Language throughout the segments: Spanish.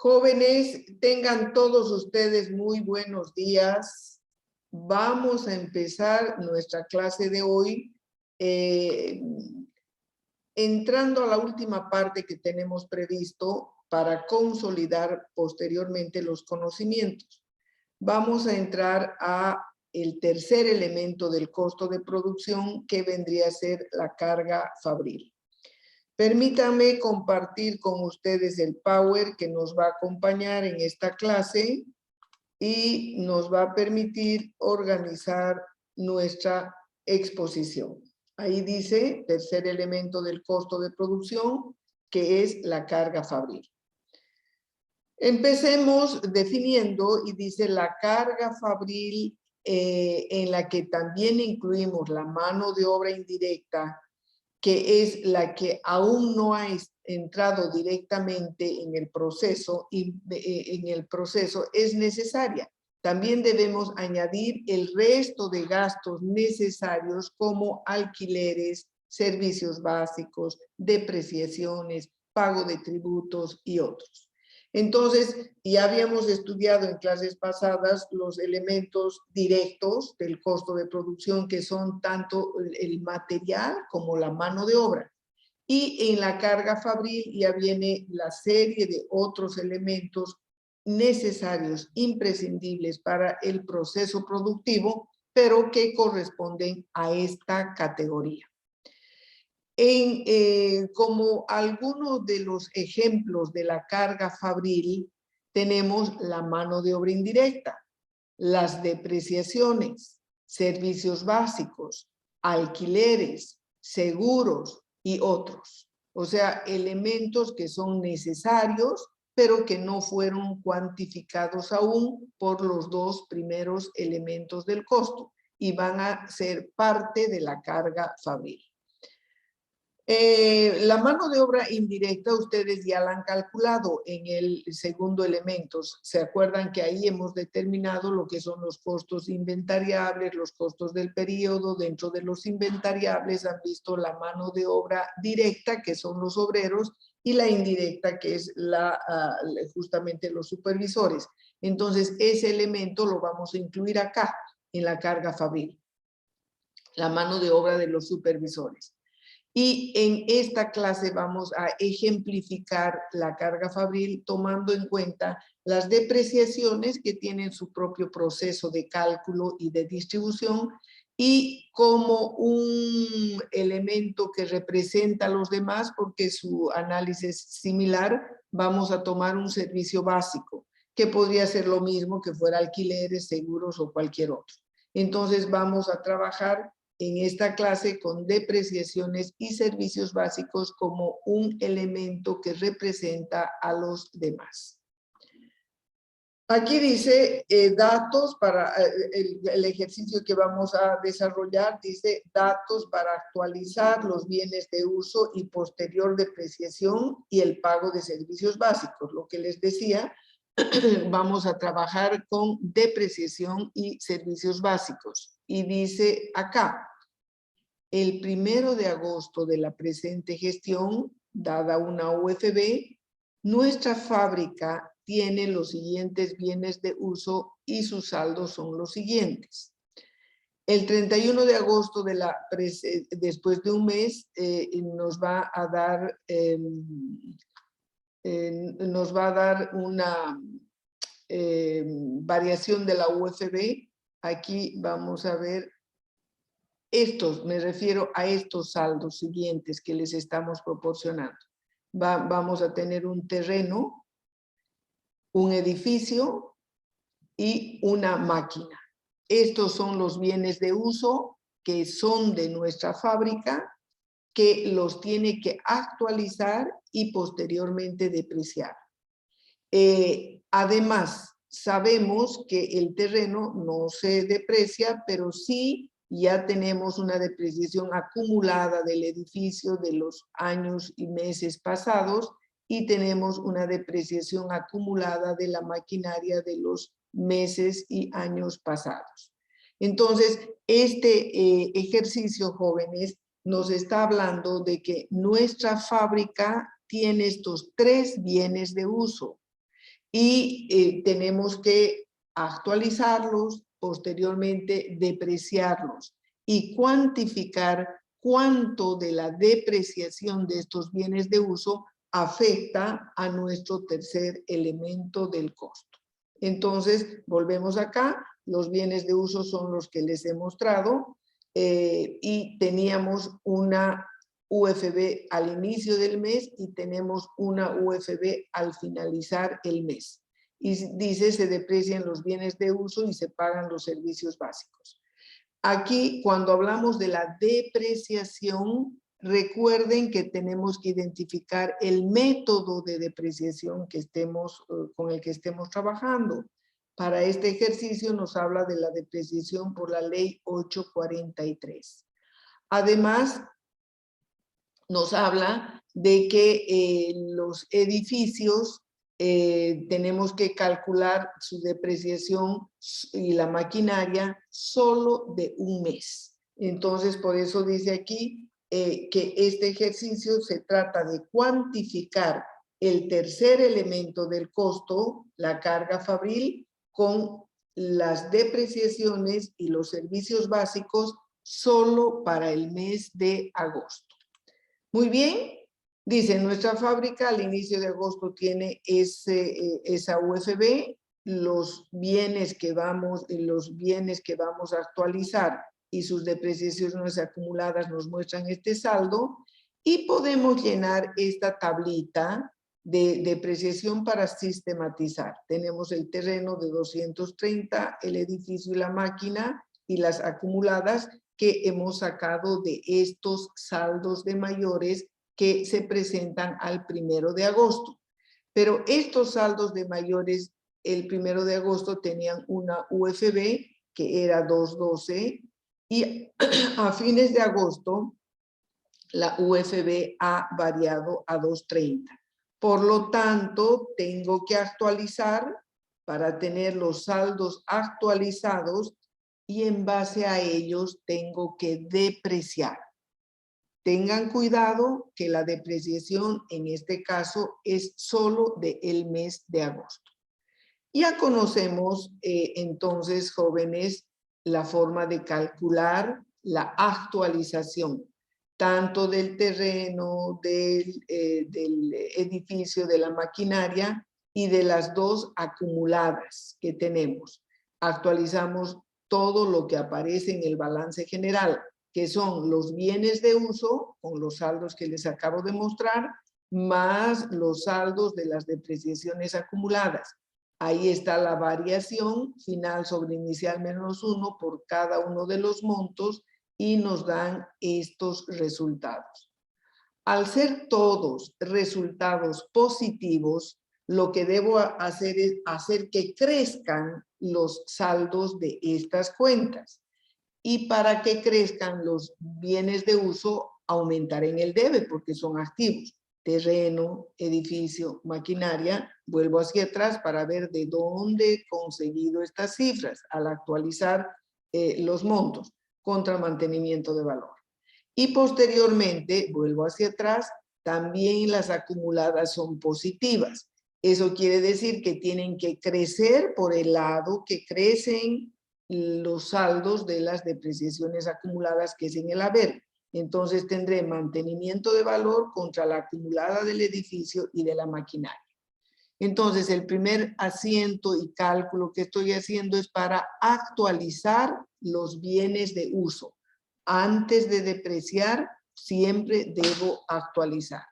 Jóvenes, tengan todos ustedes muy buenos días. Vamos a empezar nuestra clase de hoy entrando a la última parte que tenemos previsto para consolidar posteriormente los conocimientos. Vamos a entrar a el tercer elemento del costo de producción, que vendría a ser la carga fabril. Permítanme compartir con ustedes el Power que nos va a acompañar en esta clase y nos va a permitir organizar nuestra exposición. Ahí dice, tercer elemento del costo de producción, que es la carga fabril. Empecemos definiendo, y dice la carga fabril en la que también incluimos la mano de obra indirecta, que es la que aún no ha entrado directamente en el proceso, y en el proceso es necesaria. También debemos añadir el resto de gastos necesarios como alquileres, servicios básicos, depreciaciones, pago de tributos y otros. Entonces, ya habíamos estudiado en clases pasadas los elementos directos del costo de producción, que son tanto el material como la mano de obra. Y en la carga fabril ya viene la serie de otros elementos necesarios, imprescindibles para el proceso productivo, pero que corresponden a esta categoría. Como algunos de los ejemplos de la carga fabril, tenemos la mano de obra indirecta, las depreciaciones, servicios básicos, alquileres, seguros y otros. O sea, elementos que son necesarios, pero que no fueron cuantificados aún por los dos primeros elementos del costo y van a ser parte de la carga fabril. La mano de obra indirecta ustedes ya la han calculado en el segundo elemento. ¿Se acuerdan que ahí hemos determinado lo que son los costos inventariables, los costos del periodo? Dentro de los inventariables han visto la mano de obra directa, que son los obreros, y la indirecta, que es justamente los supervisores. Entonces, ese elemento lo vamos a incluir acá, en la carga fabril. La mano de obra de los supervisores. Y en esta clase vamos a ejemplificar la carga fabril tomando en cuenta las depreciaciones que tienen su propio proceso de cálculo y de distribución, y como un elemento que representa a los demás, porque su análisis es similar, vamos a tomar un servicio básico, que podría ser lo mismo que fuera alquileres, seguros o cualquier otro. Entonces vamos a trabajar en esta clase con depreciaciones y servicios básicos como un elemento que representa a los demás. Aquí dice datos para el ejercicio que vamos a desarrollar, dice datos para actualizar los bienes de uso y posterior depreciación y el pago de servicios básicos. Lo que les decía, vamos a trabajar con depreciación y servicios básicos. Y dice acá, el 1 de agosto de la presente gestión, dada una UFB, nuestra fábrica tiene los siguientes bienes de uso y sus saldos son los siguientes. El 31 de agosto, después de un mes, nos va a dar una variación de la UFB. Aquí vamos a ver me refiero a estos saldos siguientes que les estamos proporcionando. Vamos a tener un terreno, un edificio y una máquina. Estos son los bienes de uso que son de nuestra fábrica, que los tiene que actualizar y posteriormente depreciar. Además, sabemos que el terreno no se deprecia, pero sí ya tenemos una depreciación acumulada del edificio de los años y meses pasados, y tenemos una depreciación acumulada de la maquinaria de los meses y años pasados. Entonces, este ejercicio, jóvenes, nos está hablando de que nuestra fábrica tiene estos 3 bienes de uso. y tenemos que actualizarlos, posteriormente depreciarlos y cuantificar cuánto de la depreciación de estos bienes de uso afecta a nuestro tercer elemento del costo. Entonces, volvemos acá, los bienes de uso son los que les he mostrado y teníamos una UFB al inicio del mes y tenemos una UFB al finalizar el mes. Y dice, se deprecian los bienes de uso y se pagan los servicios básicos. Aquí, cuando hablamos de la depreciación, recuerden que tenemos que identificar el método de depreciación que con el que estemos trabajando. Para este ejercicio nos habla de la depreciación por la ley 843. Además, nos habla de que los edificios tenemos que calcular su depreciación y la maquinaria solo de un mes. Entonces, por eso dice aquí que este ejercicio se trata de cuantificar el tercer elemento del costo, la carga fabril, con las depreciaciones y los servicios básicos solo para el mes de agosto. Muy bien, dice, nuestra fábrica al inicio de agosto tiene esa UFB, los bienes que vamos a actualizar y sus depreciaciones acumuladas nos muestran este saldo y podemos llenar esta tablita de depreciación para sistematizar. Tenemos el terreno de 230, el edificio y la máquina y las acumuladas que hemos sacado de estos saldos de mayores que se presentan al 1 de agosto. Pero estos saldos de mayores, el 1 de agosto tenían una UFB que era 212 y a fines de agosto la UFB ha variado a 230. Por lo tanto, tengo que actualizar para tener los saldos actualizados y en base a ellos tengo que depreciar. Tengan cuidado que la depreciación en este caso es solo del mes de agosto. Ya conocemos entonces, jóvenes, la forma de calcular la actualización, tanto del terreno, del edificio, de la maquinaria y de las dos acumuladas que tenemos. Actualizamos todo lo que aparece en el balance general, que son los bienes de uso, con los saldos que les acabo de mostrar, más los saldos de las depreciaciones acumuladas. Ahí está la variación final sobre inicial menos 1 por cada uno de los montos y nos dan estos resultados. Al ser todos resultados positivos, lo que debo hacer es hacer que crezcan los saldos de estas cuentas. Y para que crezcan los bienes de uso, aumentar en el debe porque son activos. Terreno, edificio, maquinaria. Vuelvo hacia atrás para ver de dónde he conseguido estas cifras al actualizar los montos contra mantenimiento de valor. Y posteriormente, vuelvo hacia atrás, también las acumuladas son positivas. Eso quiere decir que tienen que crecer por el lado que crecen los saldos de las depreciaciones acumuladas, que es en el haber. Entonces tendré mantenimiento de valor contra la acumulada del edificio y de la maquinaria. Entonces el primer asiento y cálculo que estoy haciendo es para actualizar los bienes de uso. Antes de depreciar, siempre debo actualizar.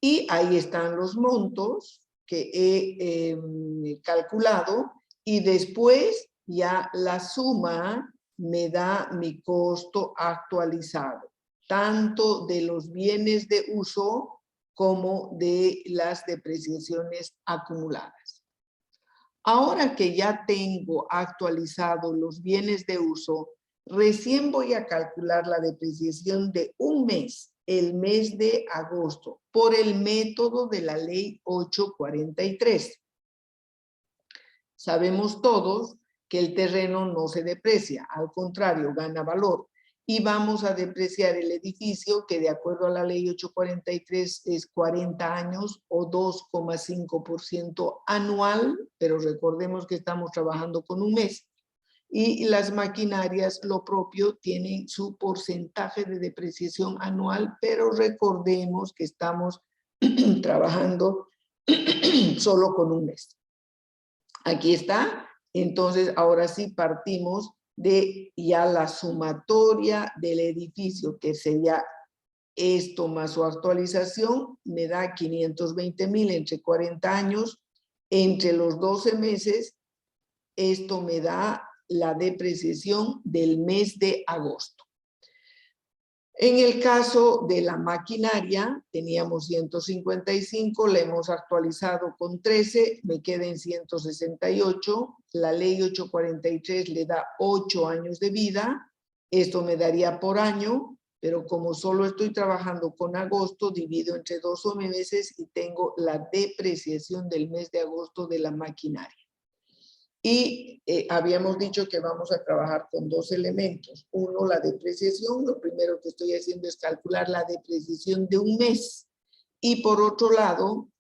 Y ahí están los montos que he calculado y después ya la suma me da mi costo actualizado, tanto de los bienes de uso como de las depreciaciones acumuladas. Ahora que ya tengo actualizado los bienes de uso, recién voy a calcular la depreciación de un mes, el mes de agosto, por el método de la ley 843. Sabemos todos que el terreno no se deprecia, al contrario, gana valor. y vamos a depreciar el edificio, que de acuerdo a la ley 843 es 40 años o 2,5% anual, pero recordemos que estamos trabajando con un mes. Y las maquinarias, lo propio, tienen su porcentaje de depreciación anual, pero recordemos que estamos trabajando solo con un mes. Aquí está. Entonces, ahora sí partimos de ya la sumatoria del edificio, que sería esto más su actualización, me da 520,000 entre 40 años, entre los 12 meses, esto me da la depreciación del mes de agosto. En el caso de la maquinaria, teníamos 155, la hemos actualizado con 13, me queda en 168. La ley 843 le da 8 años de vida, esto me daría por año, pero como solo estoy trabajando con agosto, divido entre 12 meses y tengo la depreciación del mes de agosto de la maquinaria. Y habíamos dicho que vamos a trabajar con dos elementos. Uno, la depreciación. Lo primero que estoy haciendo es calcular la depreciación de un mes. Y por otro lado,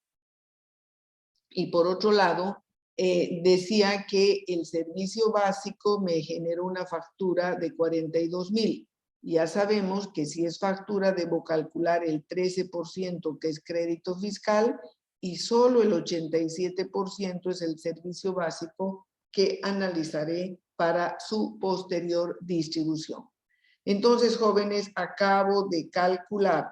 decía que el servicio básico me generó una factura de 42,000. Ya sabemos que si es factura debo calcular el 13% que es crédito fiscal y solo el 87% es el servicio básico que analizaré para su posterior distribución. Entonces, jóvenes, acabo de calcular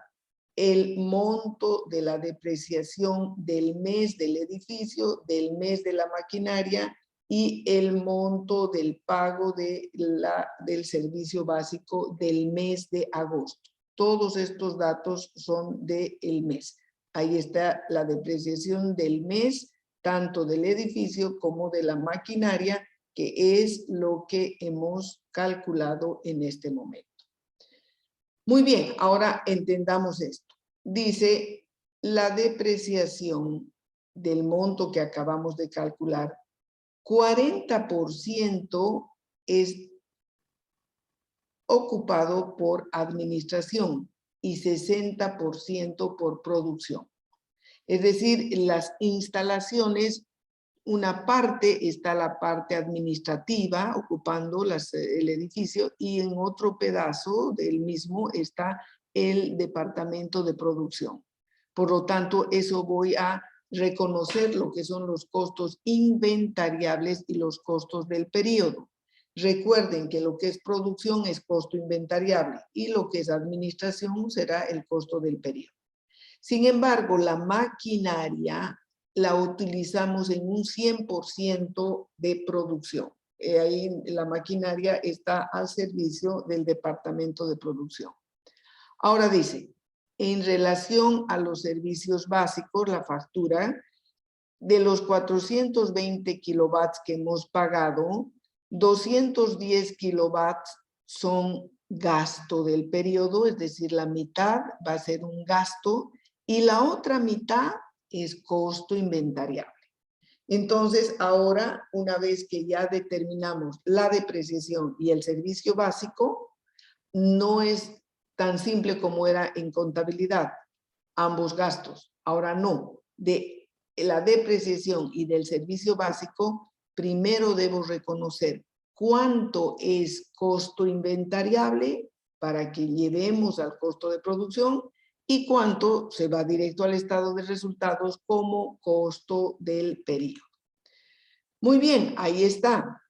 el monto de la depreciación del mes del edificio, del mes de la maquinaria y el monto del pago del servicio básico del mes de agosto. Todos estos datos son del mes. Ahí está la depreciación del mes, tanto del edificio como de la maquinaria, que es lo que hemos calculado en este momento. Muy bien, ahora entendamos esto. Dice, la depreciación del monto que acabamos de calcular, 40% es ocupado por administración y 60% por producción. Es decir, las instalaciones, una parte está la parte administrativa ocupando el edificio y en otro pedazo del mismo está el departamento de producción. Por lo tanto, eso voy a reconocer lo que son los costos inventariables y los costos del periodo. Recuerden que lo que es producción es costo inventariable y lo que es administración será el costo del periodo. Sin embargo, la maquinaria la utilizamos en un 100% de producción. Ahí la maquinaria está al servicio del departamento de producción. Ahora dice, en relación a los servicios básicos, la factura de los 420 kilowatts que hemos pagado, 210 kilowatts son gasto del periodo, es decir, la mitad va a ser un gasto y la otra mitad es costo inventariable. Entonces, ahora, una vez que ya determinamos la depreciación y el servicio básico, no es tan simple como era en contabilidad, ambos gastos. Ahora no, de la depreciación y del servicio básico, primero debo reconocer cuánto es costo inventariable para que llevemos al costo de producción y cuánto se va directo al estado de resultados como costo del periodo. Muy bien, ahí está.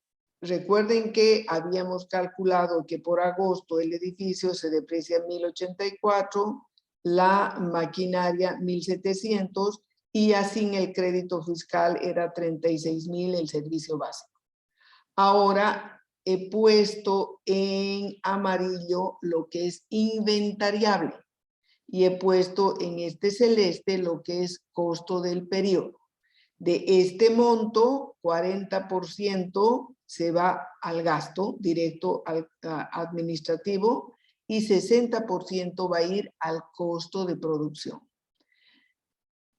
Recuerden que habíamos calculado que por agosto el edificio se deprecia en 1,084, la maquinaria 1,700 y así en el crédito fiscal era 36,000 el servicio básico. Ahora he puesto en amarillo lo que es inventariable y he puesto en este celeste lo que es costo del periodo. De este monto, 40% se va al gasto directo al administrativo y 60% va a ir al costo de producción.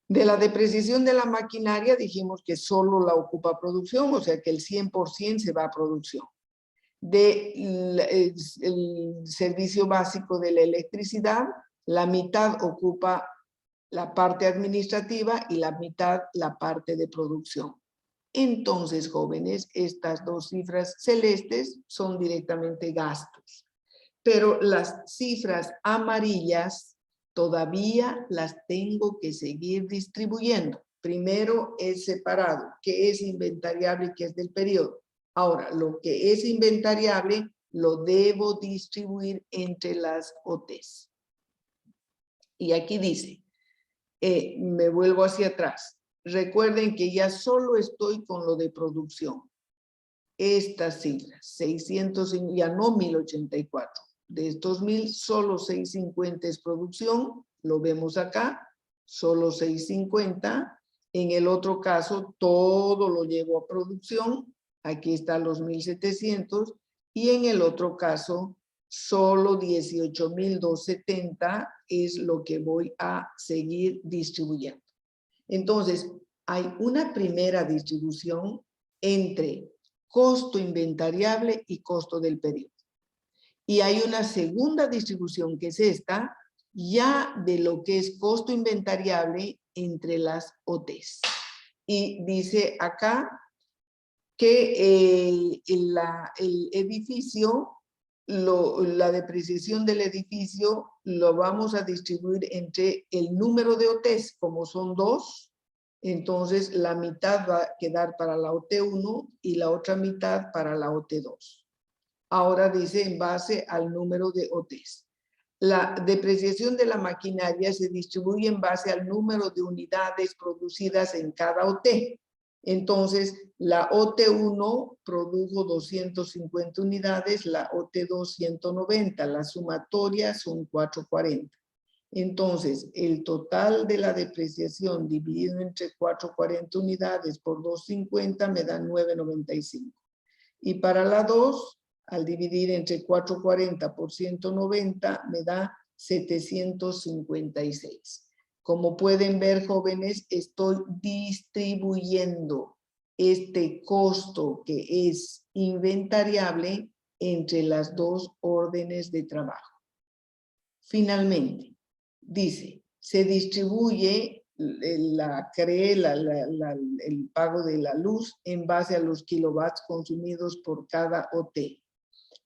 De la depreciación de la maquinaria dijimos que solo la ocupa producción, o sea que el 100% se va a producción. del servicio básico de la electricidad, la mitad ocupa la parte administrativa y la mitad la parte de producción. Entonces, jóvenes, estas dos cifras celestes son directamente gastos, pero las cifras amarillas todavía las tengo que seguir distribuyendo. Primero es separado, qué es inventariable y qué es del periodo. Ahora, lo que es inventariable lo debo distribuir entre las OTs. Y aquí dice, me vuelvo hacia atrás. Recuerden que ya solo estoy con lo de producción. Estas cifras, 600, ya no 1084. De estos 1000, solo 650 es producción, lo vemos acá, solo 650. En el otro caso, todo lo llevo a producción, aquí están los 1700, y en el otro caso, solo 18,270 es lo que voy a seguir distribuyendo. Entonces, hay una primera distribución entre costo inventariable y costo del periodo. Y hay una segunda distribución que es esta, ya de lo que es costo inventariable entre las OTs. Y dice acá que el edificio, la depreciación del edificio lo vamos a distribuir entre el número de OTs, como son 2, entonces la mitad va a quedar para la OT1 y la otra mitad para la OT2. Ahora dice en base al número de OTs. La depreciación de la maquinaria se distribuye en base al número de unidades producidas en cada OT. Entonces, la OT1 produjo 250 unidades, la OT2 190, la sumatoria son 440. Entonces, el total de la depreciación dividido entre 440 unidades por 250 me da 995. Y para la 2, al dividir entre 440 por 190, me da 756. Como pueden ver, jóvenes, estoy distribuyendo este costo que es inventariable entre las dos órdenes de trabajo. Finalmente, dice, se distribuye el pago de la luz en base a los kilovatios consumidos por cada OT.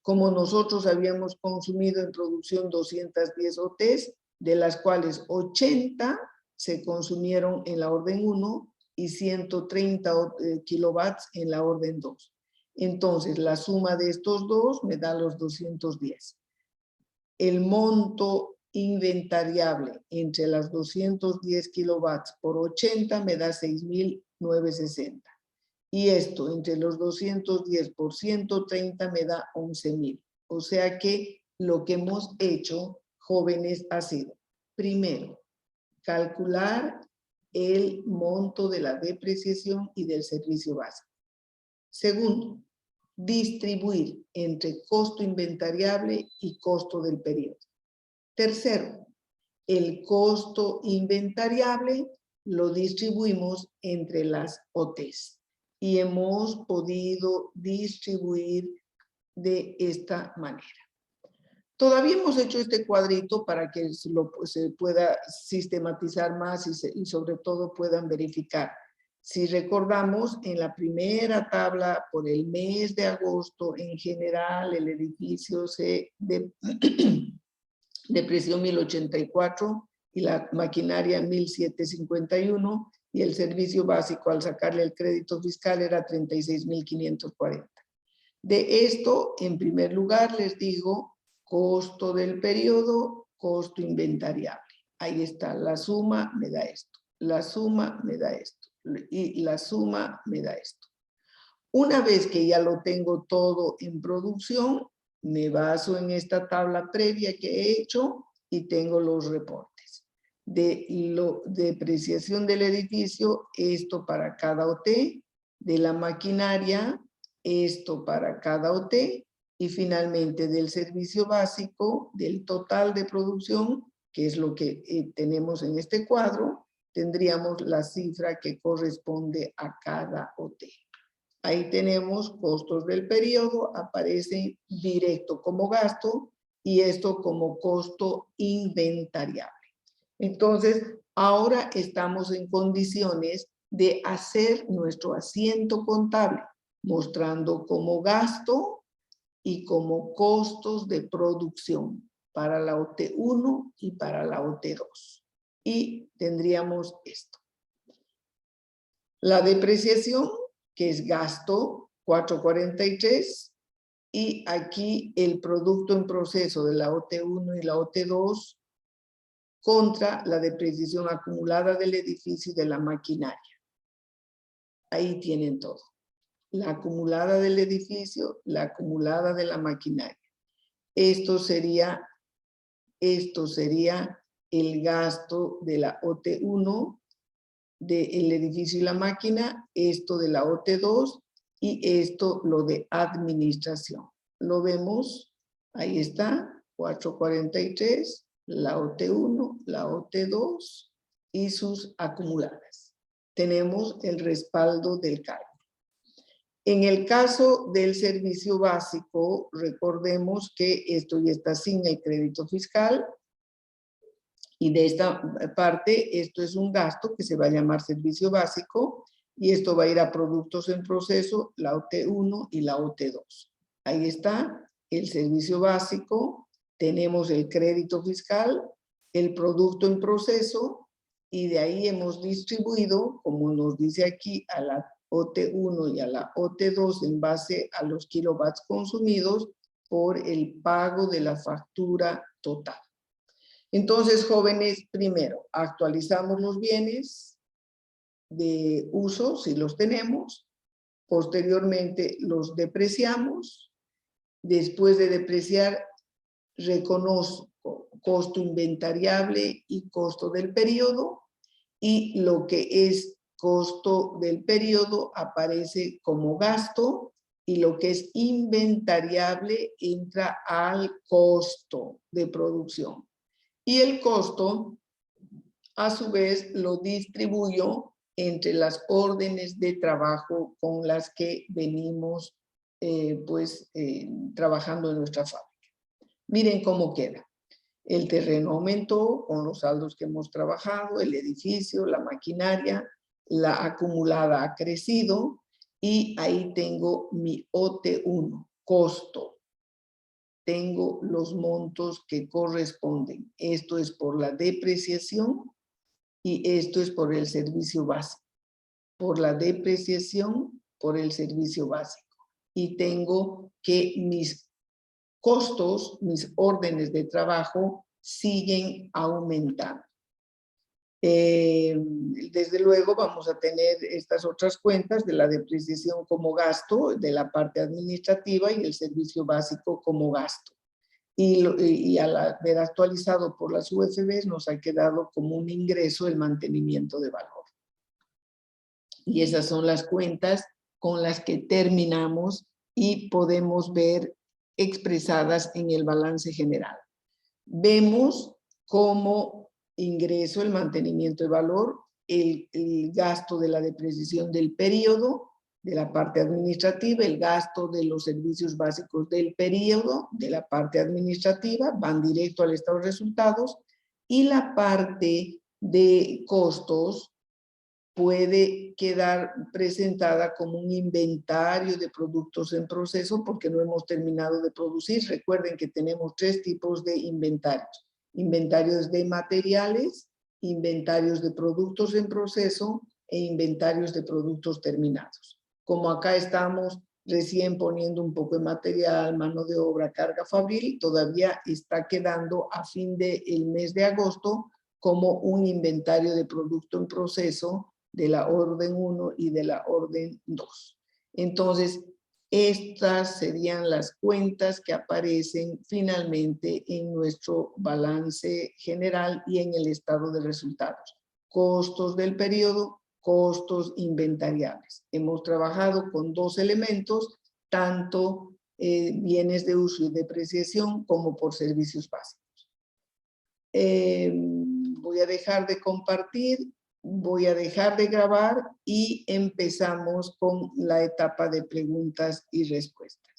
Como nosotros habíamos consumido en producción 210 OTs, de las cuales 80 se consumieron en la orden 1 y 130 kilovatios en la orden 2. Entonces, la suma de estos dos me da los 210. El monto inventariable entre las 210 kilovatios por 80 me da 6,960. Y esto entre los 210 por 130 me da 11,000. O sea que lo que hemos hecho, jóvenes, ha sido, primero, calcular el monto de la depreciación y del servicio básico. Segundo, distribuir entre costo inventariable y costo del periodo. Tercero, el costo inventariable lo distribuimos entre las OTs y hemos podido distribuir de esta manera. Todavía hemos hecho este cuadrito para que se pueda sistematizar más y sobre todo puedan verificar. Si recordamos, en la primera tabla, por el mes de agosto, en general, el edificio se depreció 1,084 y la maquinaria 1,751 y el servicio básico al sacarle el crédito fiscal era 36,540. De esto, en primer lugar, les digo, costo del periodo, costo inventariable. Ahí está, la suma me da esto, la suma me da esto y la suma me da esto. Una vez que ya lo tengo todo en producción, me baso en esta tabla previa que he hecho y tengo los reportes. De depreciación del edificio, esto para cada OT, de la maquinaria, esto para cada OT, y finalmente del servicio básico, del total de producción, que es lo que tenemos en este cuadro, tendríamos la cifra que corresponde a cada OT. Ahí tenemos costos del periodo, aparece directo como gasto y esto como costo inventariable. Entonces, ahora estamos en condiciones de hacer nuestro asiento contable, mostrando como gasto y como costos de producción para la OT1 y para la OT2. Y tendríamos esto. La depreciación, que es gasto, 443, y aquí el producto en proceso de la OT1 y la OT2 contra la depreciación acumulada del edificio y de la maquinaria. Ahí tienen todo. La acumulada del edificio, la acumulada de la maquinaria. Esto sería el gasto de la OT1, del edificio y la máquina, esto de la OT2 y esto lo de administración. Lo vemos, ahí está, 443, la OT1, la OT2 y sus acumuladas. Tenemos el respaldo del cálculo. En el caso del servicio básico, recordemos que esto ya está sin el crédito fiscal y de esta parte esto es un gasto que se va a llamar servicio básico y esto va a ir a productos en proceso, la OT1 y la OT2. Ahí está el servicio básico, tenemos el crédito fiscal, el producto en proceso y de ahí hemos distribuido, como nos dice aquí, a la OT1 y a la OT2 en base a los kilovatios consumidos por el pago de la factura total. Entonces, jóvenes, primero, actualizamos los bienes de uso, si los tenemos. Posteriormente, los depreciamos. Después de depreciar, reconozco costo inventariable y costo del periodo. Y lo que es costo del periodo aparece como gasto y lo que es inventariable entra al costo de producción. Y el costo, a su vez, lo distribuyo entre las órdenes de trabajo con las que venimos trabajando en nuestra fábrica. Miren cómo queda. El terreno aumentó con los saldos que hemos trabajado, el edificio, la maquinaria, la acumulada ha crecido y ahí tengo mi OT1, costo. Tengo los montos que corresponden. Esto es por la depreciación y esto es por el servicio básico. Por la depreciación, por el servicio básico. Y tengo que mis costos, mis órdenes de trabajo siguen aumentando. Desde luego vamos a tener estas otras cuentas de la depreciación como gasto, de la parte administrativa y el servicio básico como gasto. Y al haber actualizado por las UFBs nos ha quedado como un ingreso el mantenimiento de valor. Y esas son las cuentas con las que terminamos y podemos ver expresadas en el balance general. Vemos como ingreso el mantenimiento de valor, el gasto de la depreciación del periodo, de la parte administrativa, el gasto de los servicios básicos del periodo, de la parte administrativa, van directo al estado de resultados, y la parte de costos puede quedar presentada como un inventario de productos en proceso porque no hemos terminado de producir. Recuerden que tenemos 3 tipos de inventarios. Inventarios de materiales, inventarios de productos en proceso e inventarios de productos terminados. Como acá estamos recién poniendo un poco de material, mano de obra, carga fabril, todavía está quedando a fin del mes de agosto como un inventario de producto en proceso de la orden 1 y de la orden 2. Entonces, estas serían las cuentas que aparecen finalmente en nuestro balance general y en el estado de resultados. Costos del periodo, costos inventariables. Hemos trabajado con 2 elementos, tanto bienes de uso y depreciación como por servicios básicos. Voy a dejar de compartir Voy a dejar de grabar y empezamos con la etapa de preguntas y respuestas.